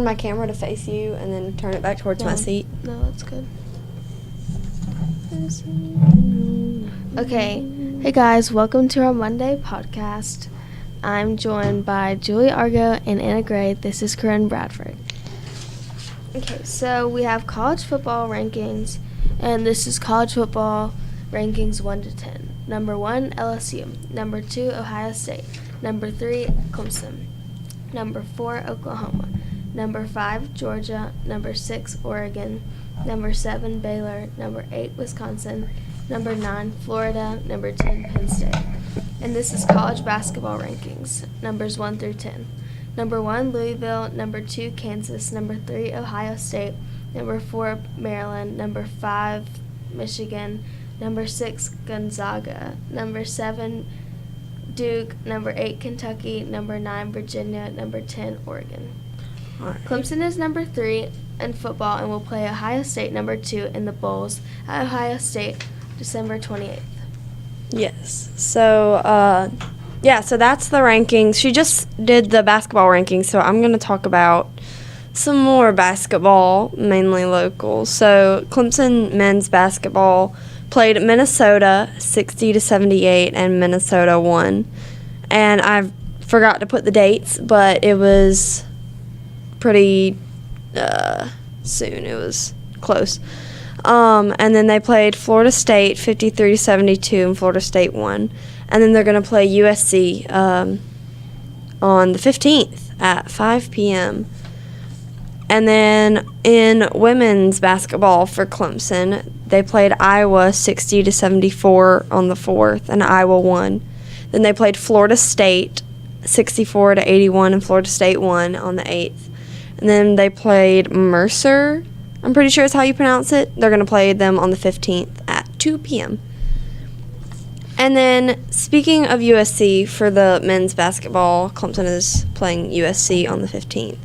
my camera to face you and then turn it back towards my seat. No, that's good. Okay. Hey guys, welcome to our Monday podcast. I'm joined by Julie Argo and Anna Gray. This is Corinne Bradford. Okay, so we have college football rankings, and this is college football rankings 1 to 10. Number 1, LSU. Number 2, Ohio State. Number 3, Clemson. Number 4, Oklahoma. Number 5, Georgia. Number 6, Oregon. Number 7, Baylor. Number 8, Wisconsin. Number 9, Florida. Number 10, Penn State. And this is college basketball rankings, numbers 1 through 10. Number 1, Louisville. Number 2, Kansas. Number 3, Ohio State. Number 4, Maryland. Number 5, Michigan. Number 6, Gonzaga. Number 7, Duke. Number 8, Kentucky. Number 9, Virginia. Number 10, Oregon. Right. Clemson is number 3 in football and will play Ohio State number 2 in the Bowls at Ohio State December 28th. Yes. So, so that's the rankings. She just did the basketball rankings, so I'm going to talk about some more basketball, mainly local. So, Clemson men's basketball played Minnesota 60-78, and Minnesota won. And I forgot to put the dates, but it was pretty soon. It was close. And then they played Florida State 53-72, and Florida State won. And then they're going to play USC on the 15th at 5 p.m. And then in women's basketball for Clemson, they played Iowa 60-74 on the 4th, and Iowa won. Then they played Florida State 64-81, and Florida State won on the 8th. And then they played Mercer, I'm pretty sure is how you pronounce it. They're going to play them on the 15th at 2 p.m. And then, speaking of USC, for the men's basketball, Clemson is playing USC on the 15th.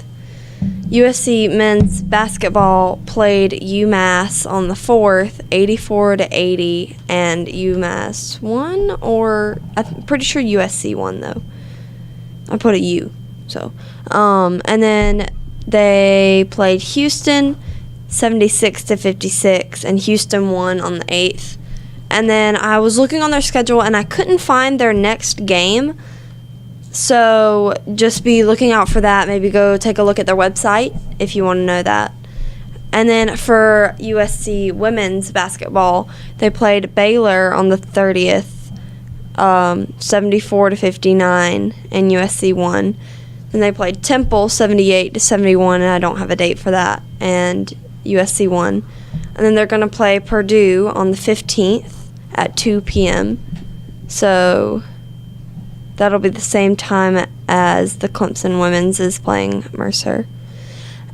USC men's basketball played UMass on the 4th, 84-80, and UMass won, or I'm pretty sure USC won, though. I put a U, so. And then they played Houston 76-56, and Houston won on the 8th. And then I was looking on their schedule, and I couldn't find their next game. So just be looking out for that. Maybe go take a look at their website if you want to know that. And then for USC women's basketball, they played Baylor on the 30th, 74-59, and USC won. Then they played Temple 78-71, and I don't have a date for that, and USC won. And then they're going to play Purdue on the 15th at 2 p.m. So that'll be the same time as the Clemson women's is playing Mercer.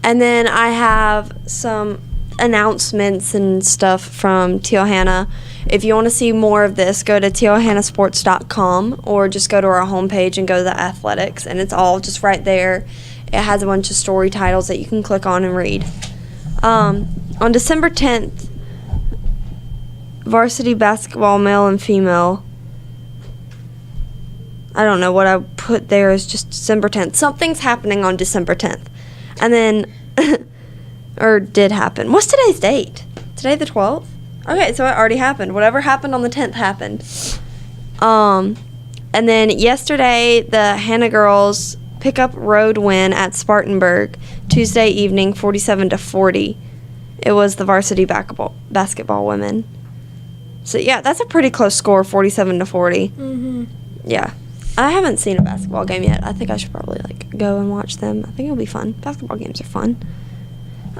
And then I have some announcements and stuff from Teal-Hanna. If you want to see more of this, go to tealhannasports.com or just go to our homepage and go to the athletics, and it's all just right there. It has a bunch of story titles that you can click on and read. On December 10th, varsity basketball, male and female, I don't know what I put there is just December 10th. Something's happening on December 10th. And then, or did happen. What's today's date? Today the 12th? Okay, so it already happened. Whatever happened on the 10th happened. And then yesterday, the Hanna girls pickup road win at Spartanburg, Tuesday evening, 47-40. It was the varsity basketball women. So, yeah, that's a pretty close score, 47-40. Mm-hmm. Yeah. I haven't seen a basketball game yet. I think I should probably, go and watch them. I think it'll be fun. Basketball games are fun.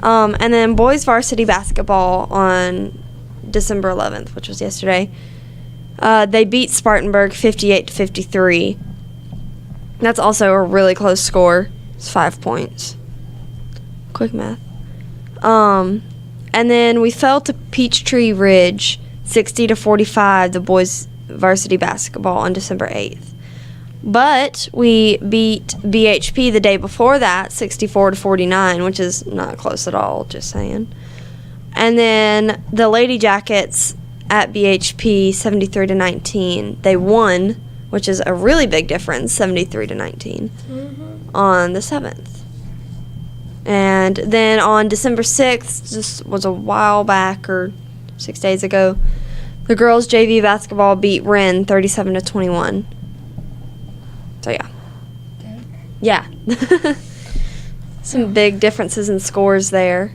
And then boys varsity basketball on December 11th, which was yesterday. They beat Spartanburg 58-53. That's also a really close score. It's 5 points. Quick math. And then we fell to Peachtree Ridge 60-45, the boys varsity basketball on December 8th. But we beat BHP the day before that, 64-49, which is not close at all, just saying. And then the Lady Jackets at BHP, 73-19. They won, which is a really big difference, 73-19, on the 7th. And And then on December 6th, this was a while back or 6 days ago, the girls JV basketball beat Wren 37-21. So yeah. Yeah. Some big differences in scores there.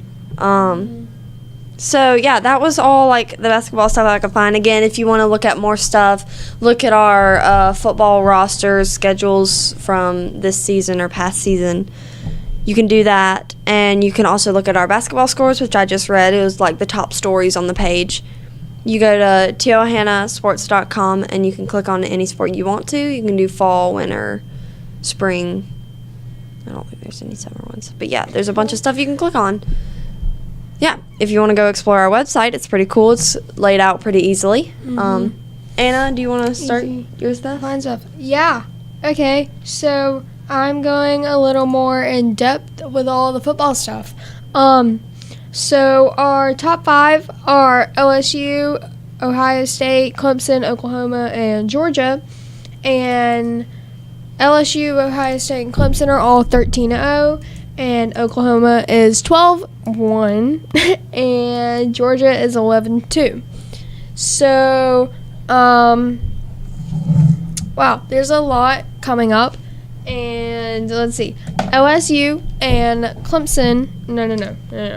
So yeah, that was all like the basketball stuff I could find. Again, if you want to look at more stuff, look at our football rosters, schedules from this season or past season. You can do that, and you can also look at our basketball scores, which I just read. It was like the top stories on the page. You go to TOhanaSports.com, and you can click on any sport you want to. You can do fall, winter, spring. I don't think there's any summer ones. But yeah, there's a bunch of stuff you can click on. Yeah, if you want to go explore our website, it's pretty cool. It's laid out pretty easily. Anna, do you want to start your stuff? Mine stuff. Yeah. Okay, so I'm going a little more in depth with all the football stuff. So our top 5 are LSU, Ohio State, Clemson, Oklahoma, and Georgia. And LSU, Ohio State, and Clemson are all 13-0. And Oklahoma is 12-1, and Georgia is 11-2. So, wow, there's a lot coming up. And let's see, OSU and Clemson. No,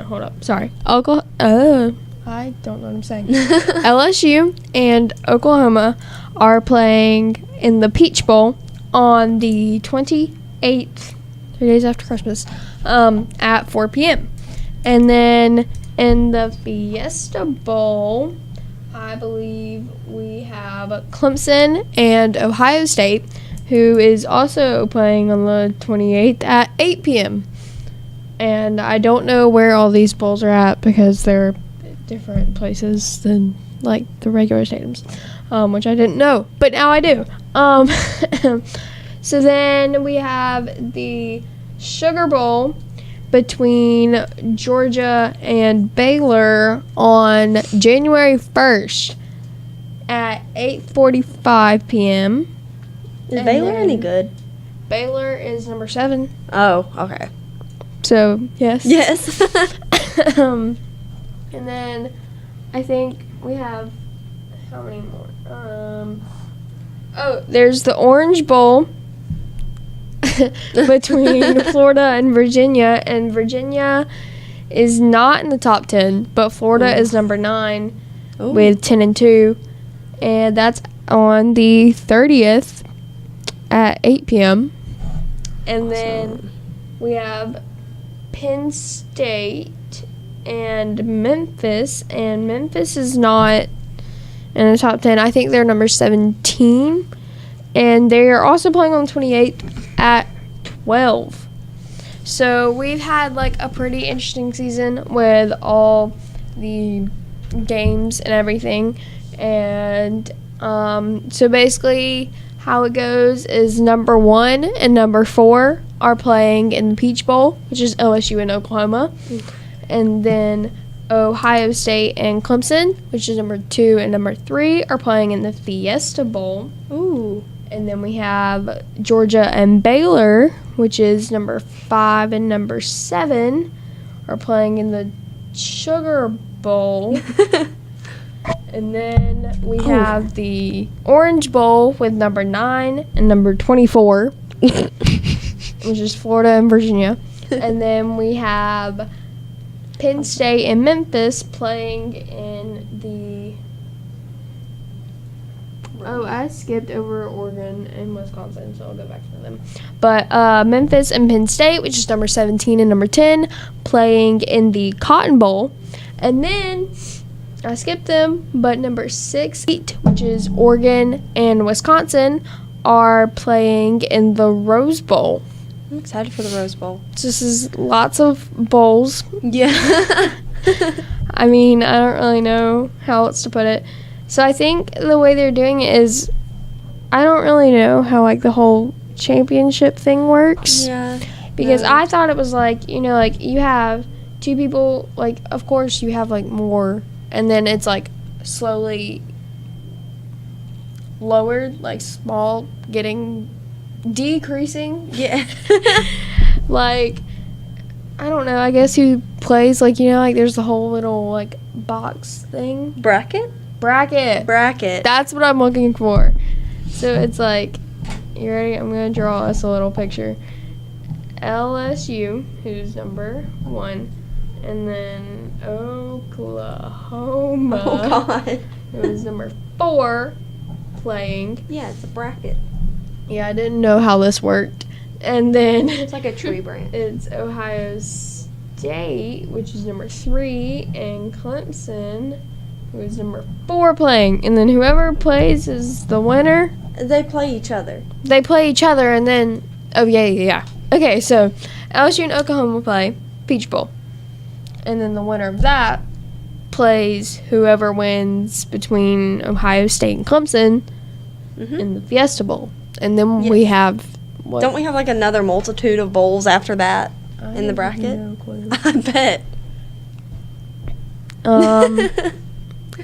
hold up. Sorry, I don't know what I'm saying. LSU and Oklahoma are playing in the Peach Bowl on the 28th. 3 days after Christmas, at 4 p.m. And then in the Fiesta Bowl, I believe we have Clemson and Ohio State, who is also playing on the 28th at 8 p.m. And I don't know where all these bowls are at because they're different places than like the regular stadiums, which I didn't know, but now I do. So then we have the Sugar Bowl between Georgia and Baylor on January 1st at 8:45 p.m. Is Baylor any good? Baylor is number 7. Oh, okay. So, yes. Yes. And then I think we have, how many more? There's the Orange Bowl between Florida and Virginia is not in the top 10, but Florida is number 9 with 10-2, and that's on the 30th at 8 p.m. And then we have Penn State and Memphis is not in the top 10. I think they're number 17, and they are also playing on the 28th at 12. So we've had like a pretty interesting season with all the games and everything. And so basically how it goes is number 1 and number 4 are playing in the Peach Bowl, which is LSU and Oklahoma. And then Ohio State and Clemson, which is number 2 and number 3, are playing in the Fiesta Bowl. Ooh. And then we have Georgia and Baylor, which is number 5 and number 7, are playing in the Sugar Bowl. And then we have the Orange Bowl with number 9 and number 24, which is Florida and Virginia. And then we have Penn State and Memphis playing in the... Oh, I skipped over Oregon and Wisconsin, so I'll go back to them. But Memphis and Penn State, which is number 17 and number 10, playing in the Cotton Bowl. And then I skipped them, but number 6, which is Oregon and Wisconsin, are playing in the Rose Bowl. I'm excited for the Rose Bowl. This is lots of bowls. Yeah. I mean, I don't really know how else to put it. So I think the way they're doing it is, I don't really know how like the whole championship thing works. Yeah. Because I thought it was like, you know, like you have 2 people, like of course you have like more, and then it's like slowly lowered, like small, decreasing. Yeah. Like, I don't know. I guess who plays, like, you know, like there's the whole little, like, box thing. Bracket? Bracket. That's what I'm looking for. So it's like, you ready? I'm going to draw us a little picture. LSU, who's number 1, and then Oklahoma. Oh, God. Who's number 4 playing. Yeah, it's a bracket. Yeah, I didn't know how this worked. And then It's like a tree branch. it's Ohio State, which is number 3, and Clemson, who is number 4 playing. And then whoever plays is the winner. They play each other. They play each other, and then yeah. Okay, so LSU and Oklahoma play Peach Bowl, and then the winner of that plays whoever wins between Ohio State and Clemson in the Fiesta Bowl, and then we have. What? Don't we have like another multitude of bowls after that in the bracket? No clue. I bet.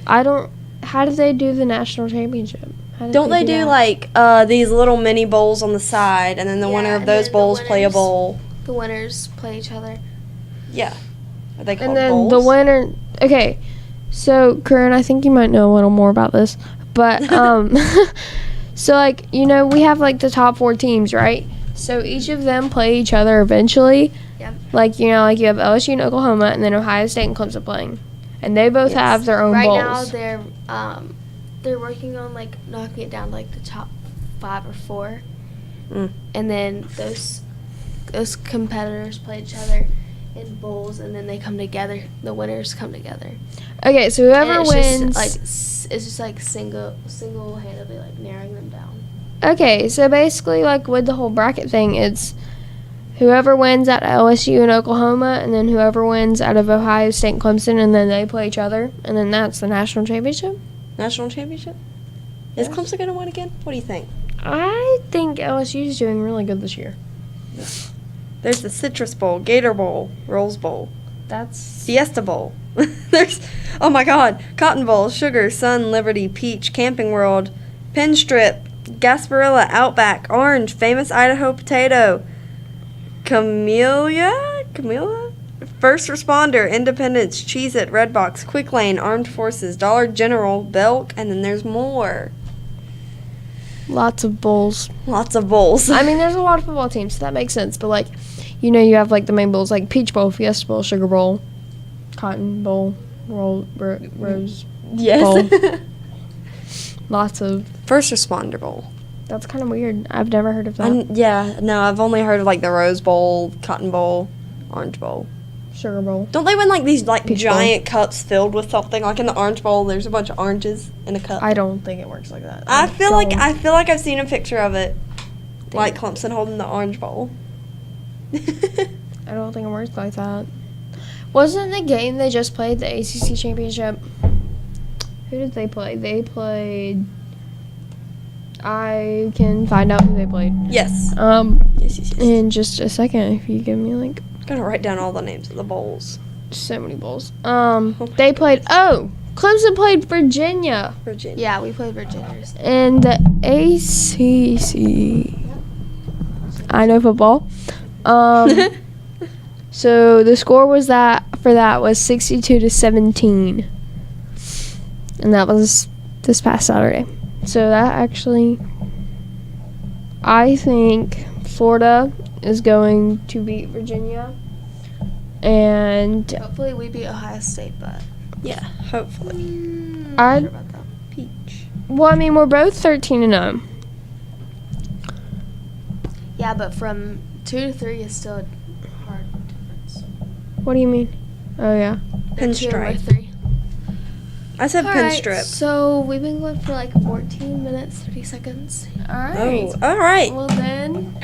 I don't. How do they do the national championship? How did Don't they do that? like these little mini bowls on the side, and then the winner of and those then the bowls play a winners- bowl? The winners play each other. Yeah. Are they called And then bowls? the winner. Okay, so Corinne, I think you might know a little more about this, but so like you know we have like the top 4 teams, right? So each of them play each other eventually. Yep. Like you know, like you have LSU and Oklahoma, and then Ohio State and Clemson playing, and they both have their own Right bowls. now they're working on like knocking it down to like the top 5 or 4, and then those competitors play each other in bowls, and then they come together. The winners come together. Okay, so whoever And wins. it's just like single-handedly like narrowing them down. Okay, so basically, like with the whole bracket thing, it's whoever wins out of LSU and Oklahoma, and then whoever wins out of Ohio State and Clemson, and then they play each other, and then that's the national championship. National championship? Is Clemson going to win again? What do you think? I think LSU is doing really good this year. There's the Citrus Bowl, Gator Bowl, Rose Bowl, That's Fiesta Bowl. There's, oh my God, Cotton Bowl, Sugar, Sun, Liberty, Peach, Camping World, Pinstrip, Gasparilla, Outback, Orange, Famous Idaho Potato, Camellia, First Responder, Independence, Cheez-It, Redbox, Quick Lane, Armed Forces, Dollar General, Belk, and then there's more. lots of bowls. Lots of bowls. I mean, there's a lot of football teams, so that makes sense. But, like, you know, you have, like, the main bowls, like Peach Bowl, Fiesta Bowl, Sugar Bowl, Cotton Bowl, Rose Yes. Bowl. Lots of. First Responder Bowl. That's kind of weird. I've never heard of that. Yeah, no, I've only heard of like the Rose Bowl, Cotton Bowl, Orange Bowl. Sugar Bowl. Don't they win like these like Peach giant cups filled with something? Like in the Orange Bowl, there's a bunch of oranges in a cup. I don't think it works like that. I feel like don't. I've seen a picture of it, like Clemson holding the Orange Bowl. I don't think it works like that. Wasn't the game they just played the ACC championship? Who did they play? They played. I can find out who they played. Yes. Yes. In just a second, if you give me like Gotta write down all the names of the bowls. so many bowls. They played. Oh, Clemson played Virginia. Virginia. Yeah, we played Virginia. And the ACC. I know football. So the score was was 62-17, and that was this past Saturday. So that actually, I think Florida is going to beat Virginia, and Hopefully we beat Ohio State, but Yeah. Hopefully. I'm I- not sure about that. Peach. well, I mean we're both 13-0. Yeah, but from 2 to 3 is still a hard difference. What do you mean? Oh yeah. They're 2 and we're Pinstripe. 3. I said pinstrip. So we've been going for like 14 minutes, 30 seconds. All right. Oh, all right. Well then.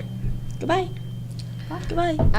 Goodbye. Goodbye.